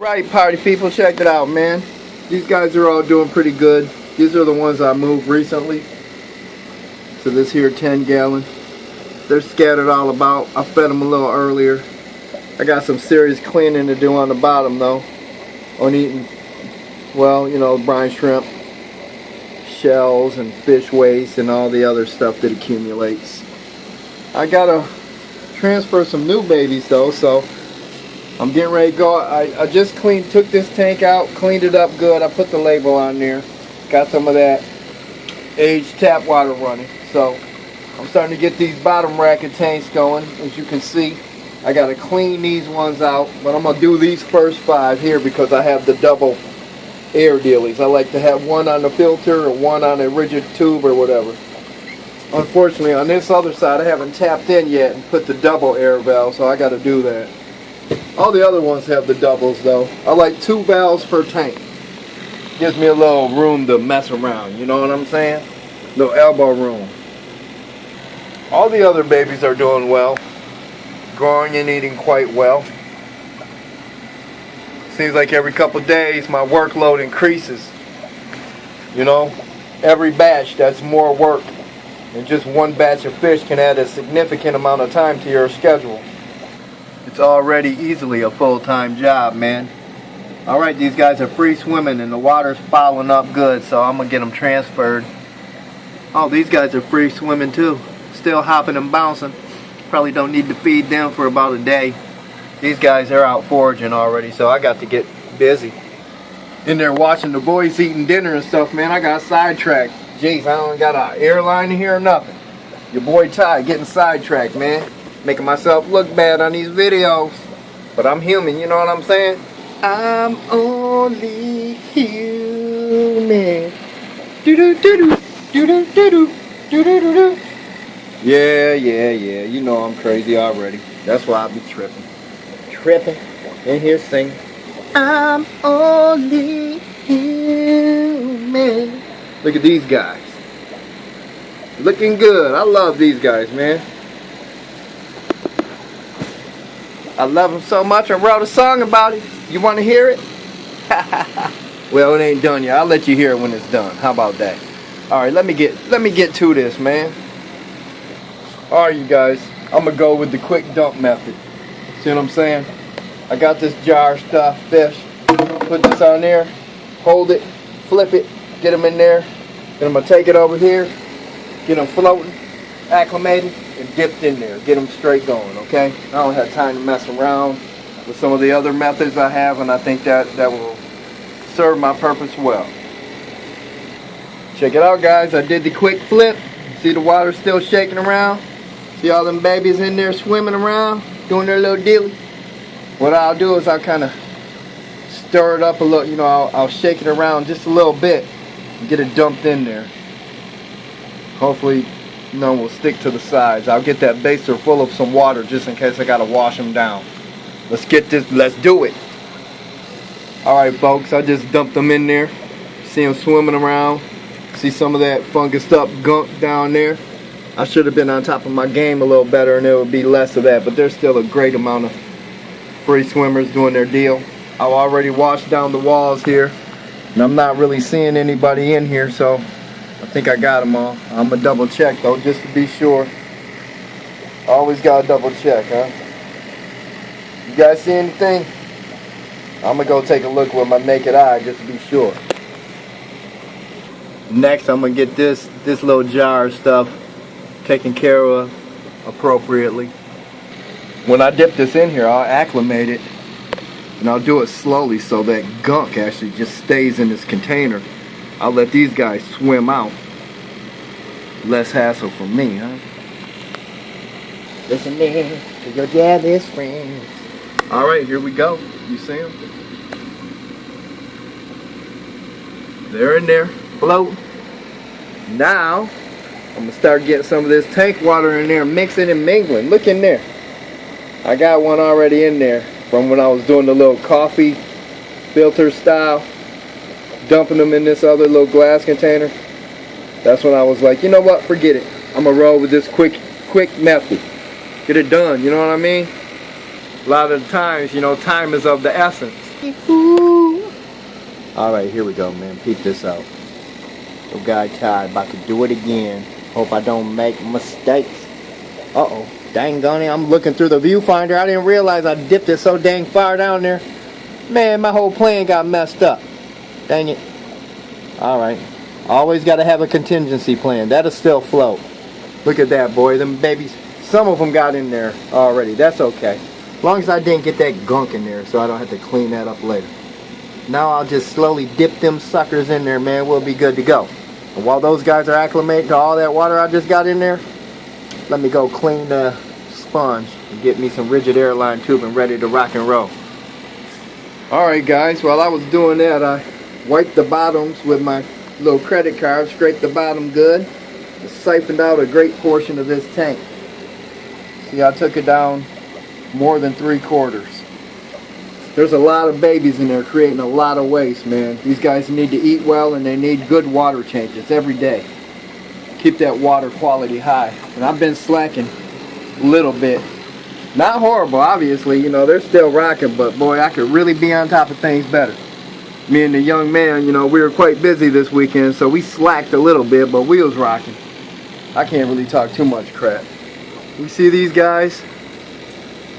Right, party people, check it out, man. These guys are all doing pretty good. These are the ones I moved recently to this here 10-gallon. They're scattered all about. I fed them a little earlier. I got some serious cleaning to do on the bottom though, on eating, well, you know, brine shrimp, shells and fish waste and all the other stuff that accumulates. I gotta transfer some new babies though, so I'm getting ready to go. I just took this tank out, cleaned it up good. I put the label on there. Got some of that aged tap water running. So I'm starting to get these bottom bracket tanks going. As you can see, I got to clean these ones out. But I'm going to do these first 5 here because I have the double air dealies. I like to have one on the filter or one on a rigid tube or whatever. Unfortunately, on this other side, I haven't tapped in yet and put the double air valve, so I got to do that. All the other ones have the doubles though. I like 2 valves per tank. Gives me a little room to mess around, you know what I'm saying? Little elbow room. All the other babies are doing well. Growing and eating quite well. Seems like every couple days my workload increases. You know, every batch that's more work. And just one batch of fish can add a significant amount of time to your schedule. It's already easily a full-time job, man. Alright, these guys are free swimming and the water's fouling up good, so I'm gonna get them transferred. Oh, these guys are free swimming too. Still hopping and bouncing. Probably don't need to feed them for about a day. These guys are out foraging already, so I got to get busy. In there watching the boys eating dinner and stuff, man, I got sidetracked. Jeez, I don't got an airline in here or nothing. Your boy Ty getting sidetracked, man. Making myself look bad on these videos. But I'm human, you know what I'm saying? I'm only human. Do-do-do-do, do-do-do-do, do-do-do-do. Yeah, you know I'm crazy already. That's why I be tripping. Tripping, in here singing. I'm only human. Look at these guys. Looking good. I love these guys, man. I love them so much I wrote a song about it. You want to hear it? Well, it ain't done yet. I'll let you hear it when it's done. How about that? Alright, let me get to this, man. Alright, you guys. I'm gonna go with the quick dump method. See what I'm saying? I got this jar stuffed fish. Put this on there. Hold it. Flip it. Get them in there. Then I'm gonna take it over here. Get them floating. Acclimated. And dipped in there. Get them straight going, okay? I don't have time to mess around with some of the other methods I have, and I think that will serve my purpose well. Check it out, guys. I did the quick flip. See the water still shaking around? See all them babies in there swimming around, doing their little dealy? What I'll do is I'll kind of stir it up a little, you know, I'll shake it around just a little bit and get it dumped in there. Hopefully, you know, we'll stick to the sides. I'll get that baster full of some water just in case I gotta wash them down. Let's do it. Alright folks, I just dumped them in there. See them swimming around. See some of that fungused up gunk down there. I should have been on top of my game a little better and there would be less of that, but there's still a great amount of free swimmers doing their deal. I've already washed down the walls here and I'm not really seeing anybody in here, so I think I got them all. I'm gonna double check though, just to be sure. Always gotta double check, huh? You guys see anything? I'm gonna go take a look with my naked eye just to be sure. Next, I'm gonna get this little jar of stuff taken care of appropriately. When I dip this in here, I'll acclimate it and I'll do it slowly so that gunk actually just stays in this container. I'll let these guys swim out. Less hassle for me, huh? Listen to your daddy's friends. Alright, here we go. You see them? They're in there, floating. Now, I'm going to start getting some of this tank water in there, mixing and mingling. Look in there. I got one already in there from when I was doing the little coffee filter style. Dumping them in this other little glass container. That's when I was like, you know what, forget it. I'm going to roll with this quick method. Get it done, you know what I mean? A lot of the times, you know, time is of the essence. Alright, here we go, man. Peep this out. Little guy Ty about to do it again. Hope I don't make mistakes. Uh-oh. Dang gunny, I'm looking through the viewfinder. I didn't realize I dipped it so dang far down there. Man, my whole plan got messed up. Dang it. Alright. Always got to have a contingency plan. That'll still float. Look at that, boy. Them babies, some of them got in there already. That's okay. As long as I didn't get that gunk in there so I don't have to clean that up later. Now I'll just slowly dip them suckers in there, man. We'll be good to go. And while those guys are acclimating to all that water I just got in there, let me go clean the sponge and get me some rigid airline tubing ready to rock and roll. Alright guys, while I was doing that, I wiped the bottoms with my little credit card, scraped the bottom good, siphoned out a great portion of this tank. See, I took it down more than 3/4. There's a lot of babies in there creating a lot of waste, man. These guys need to eat well and they need good water changes every day. Keep that water quality high. And I've been slacking a little bit. Not horrible, obviously, you know, they're still rocking, but boy, I could really be on top of things better. Me and the young man, you know, we were quite busy this weekend, so we slacked a little bit, but we was rocking. I can't really talk too much crap. You see these guys?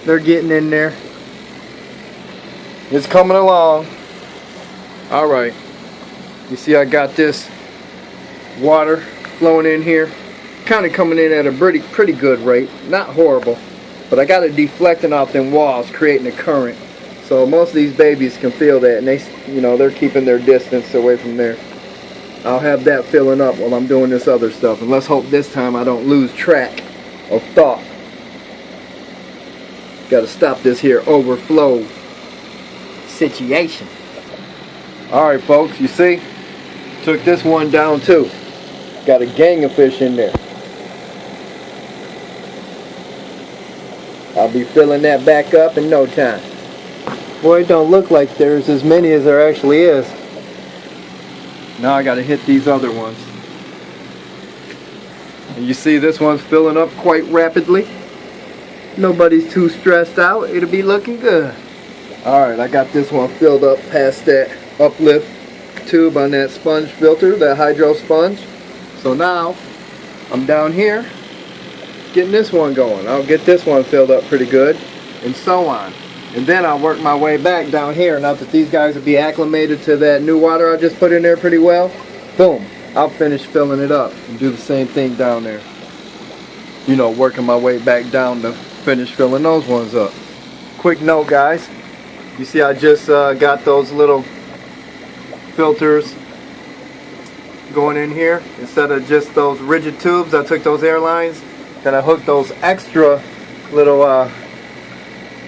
They're getting in there. It's coming along. Alright. You see I got this water flowing in here. Kind of coming in at a pretty good rate. Not horrible. But I got it deflecting off them walls, creating a current. So most of these babies can feel that, and they, you know, they're keeping their distance away from there. I'll have that filling up while I'm doing this other stuff. And let's hope this time I don't lose track of thought. Got to stop this here overflow situation. Alright folks, you see? Took this one down too. Got a gang of fish in there. I'll be filling that back up in no time. Boy, it don't look like there's as many as there actually is. Now I gotta hit these other ones. And you see this one's filling up quite rapidly. Nobody's too stressed out. It'll be looking good. Alright, I got this one filled up past that uplift tube on that sponge filter, that hydro sponge. So now I'm down here getting this one going. I'll get this one filled up pretty good, and so on. And then I'll work my way back down here. Now that these guys will be acclimated to that new water I just put in there pretty well, boom, I'll finish filling it up and do the same thing down there. You know, working my way back down to finish filling those ones up. Quick note, guys. You see I just got those little filters going in here. Instead of just those rigid tubes, I took those airlines, then I hooked those extra little,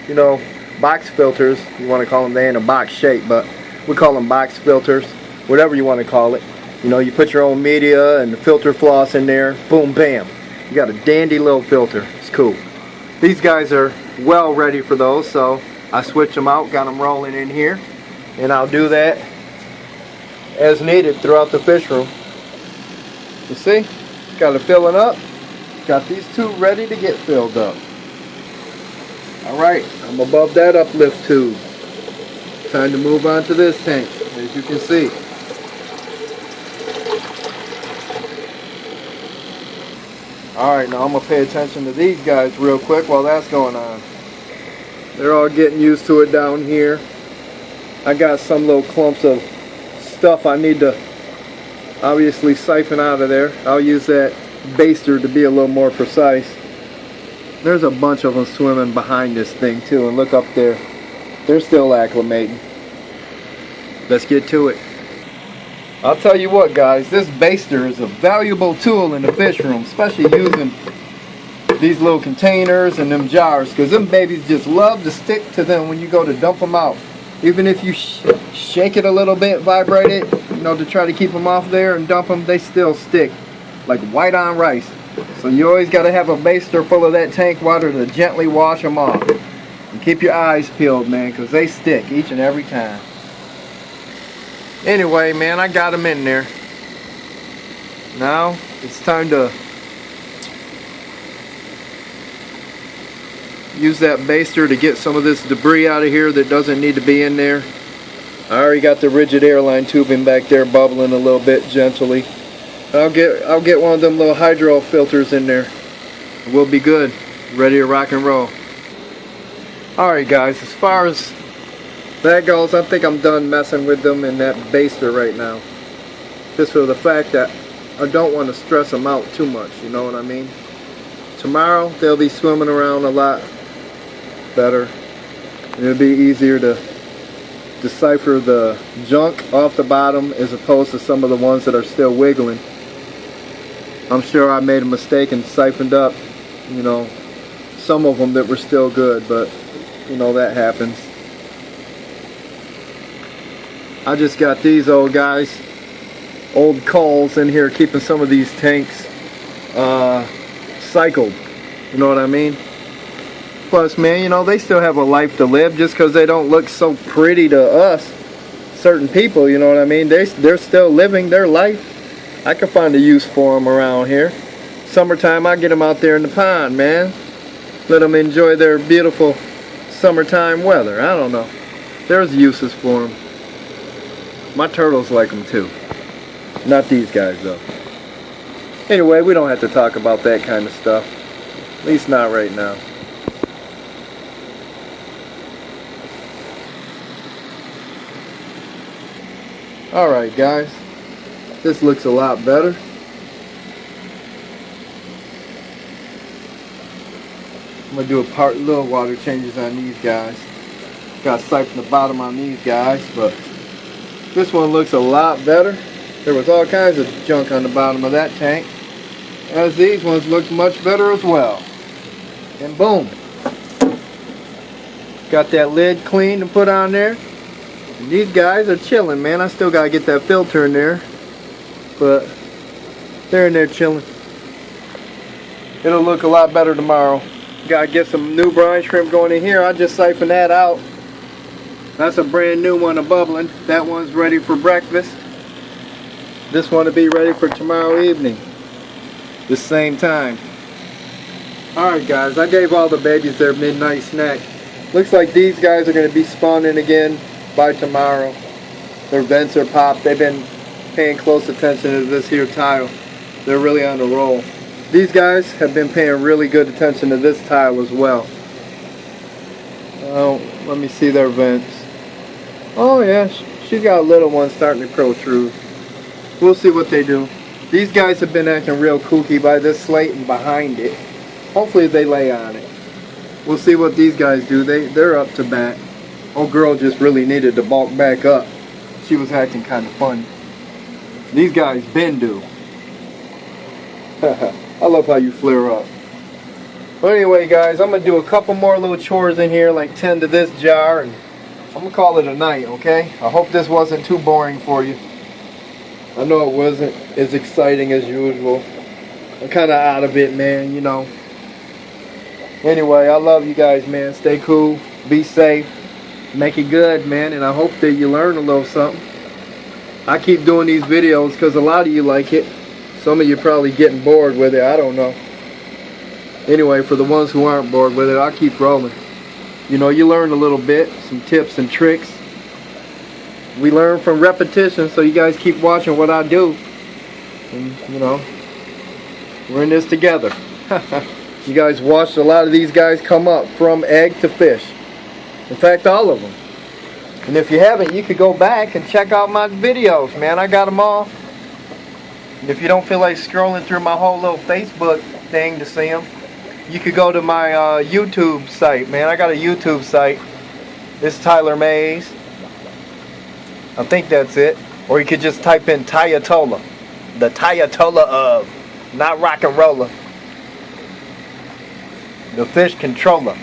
you know, box filters. You want to call them, they ain't a box shape, but we call them box filters, whatever you want to call it. You know, you put your own media and the filter floss in there, boom, bam. You got a dandy little filter. It's cool. These guys are well ready for those, so I switched them out, got them rolling in here, and I'll do that as needed throughout the fish room. You see, got it filling up. Got these two ready to get filled up. Alright, I'm above that uplift tube. Time to move on to this tank, as you can see. Alright, now I'm going to pay attention to these guys real quick while that's going on. They're all getting used to it down here. I got some little clumps of stuff I need to obviously siphon out of there. I'll use that baster to be a little more precise. There's a bunch of them swimming behind this thing too, and look up there. They're still acclimating. Let's get to it. I'll tell you what, guys, this baster is a valuable tool in the fish room, especially using these little containers and them jars, because them babies just love to stick to them when you go to dump them out. Even if you shake it a little bit, vibrate it, you know, to try to keep them off there and dump them, they still stick like white on rice. So you always got to have a baster full of that tank water to gently wash them off. And keep your eyes peeled, man, because they stick each and every time. Anyway, man, I got them in there. Now it's time to use that baster to get some of this debris out of here that doesn't need to be in there. I already got the rigid airline tubing back there bubbling a little bit gently. I'll get one of them little hydro filters in there. We'll be good, ready to rock and roll. Alright guys, as far as that goes, I think I'm done messing with them in that baster right now. Just for the fact that I don't want to stress them out too much, you know what I mean? Tomorrow they'll be swimming around a lot better. It'll be easier to decipher the junk off the bottom as opposed to some of the ones that are still wiggling. I'm sure I made a mistake and siphoned up, you know, some of them that were still good, but you know, that happens. I just got these old guys, old coals in here, keeping some of these tanks cycled, you know what I mean? Plus, man, you know, they still have a life to live just because they don't look so pretty to us, certain people, you know what I mean? They're still living their life. I can find a use for them around here. Summertime, I get them out there in the pond, man. Let them enjoy their beautiful summertime weather. I don't know. There's uses for them. My turtles like them too. Not these guys though. Anyway, we don't have to talk about that kind of stuff. At least not right now. Alright guys, this looks a lot better. I'm going to do little water changes on these guys. Got to siphon the bottom on these guys, but this one looks a lot better. There was all kinds of junk on the bottom of that tank, as these ones look much better as well. And boom, got that lid cleaned and put on there. And these guys are chilling, man. I still gotta get that filter in there, but they're in there chilling. It'll look a lot better tomorrow. Gotta get some new brine shrimp going in here. I just siphoned that out. That's a brand new one, a bubbling. That one's ready for breakfast. This one will be ready for tomorrow evening, the same time. Alright guys, I gave all the babies their midnight snack. Looks like these guys are going to be spawning again by tomorrow. Their vents are popped. They've been paying close attention to this here tile. They're really on the roll. These guys have been paying really good attention to this tile as well. Oh, let me see their vents. Oh yeah, she's got a little one starting to protrude. We'll see what they do. These guys have been acting real kooky by this slate and behind it. Hopefully they lay on it. We'll see what these guys do. They're up to bat. Old girl just really needed to bulk back up. She was acting kind of funny. These guys been due. I love how you flare up. But anyway guys, I'm going to do a couple more little chores in here, like tend to this jar, and I'm going to call it a night, okay? I hope this wasn't too boring for you. I know it wasn't as exciting as usual. I'm kind of out of it, man, you know. Anyway, I love you guys, man. Stay cool. Be safe. Make it good, man. And I hope that you learn a little something. I keep doing these videos because a lot of you like it. Some of you probably getting bored with it. I don't know. Anyway, for the ones who aren't bored with it, I'll keep rolling. You know, you learn a little bit. Some tips and tricks. We learn from repetition, so you guys keep watching what I do. And, you know, we're in this together. You guys watched a lot of these guys come up from egg to fish. In fact, all of them. And if you haven't, you could go back and check out my videos, man. I got them all. And if you don't feel like scrolling through my whole little Facebook thing to see them, you could go to my YouTube site, man. I got a YouTube site. It's Tyler Mays. I think that's it. Or you could just type in Tayatola. The Tayatola of, not rock and roller. The fish controller.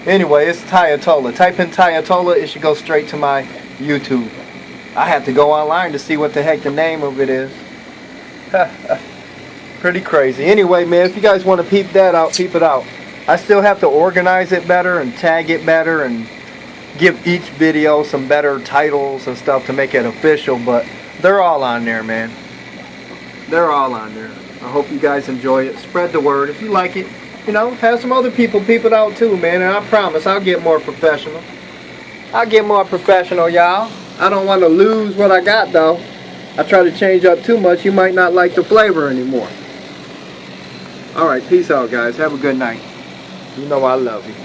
Anyway, it's Tayatola. Type in Tayatola, it should go straight to my YouTube. I have to go online to see what the heck the name of it is. Pretty crazy. Anyway, man, if you guys want to peep that out, peep it out. I still have to organize it better and tag it better and give each video some better titles and stuff to make it official, but they're all on there, man. They're all on there. I hope you guys enjoy it. Spread the word. If you like it, you know, have some other people peep it out too, man, and I promise I'll get more professional. I'll get more professional, y'all. I don't want to lose what I got though. I try to change up too much, you might not like the flavor anymore. Alright, peace out guys. Have a good night. You know I love you.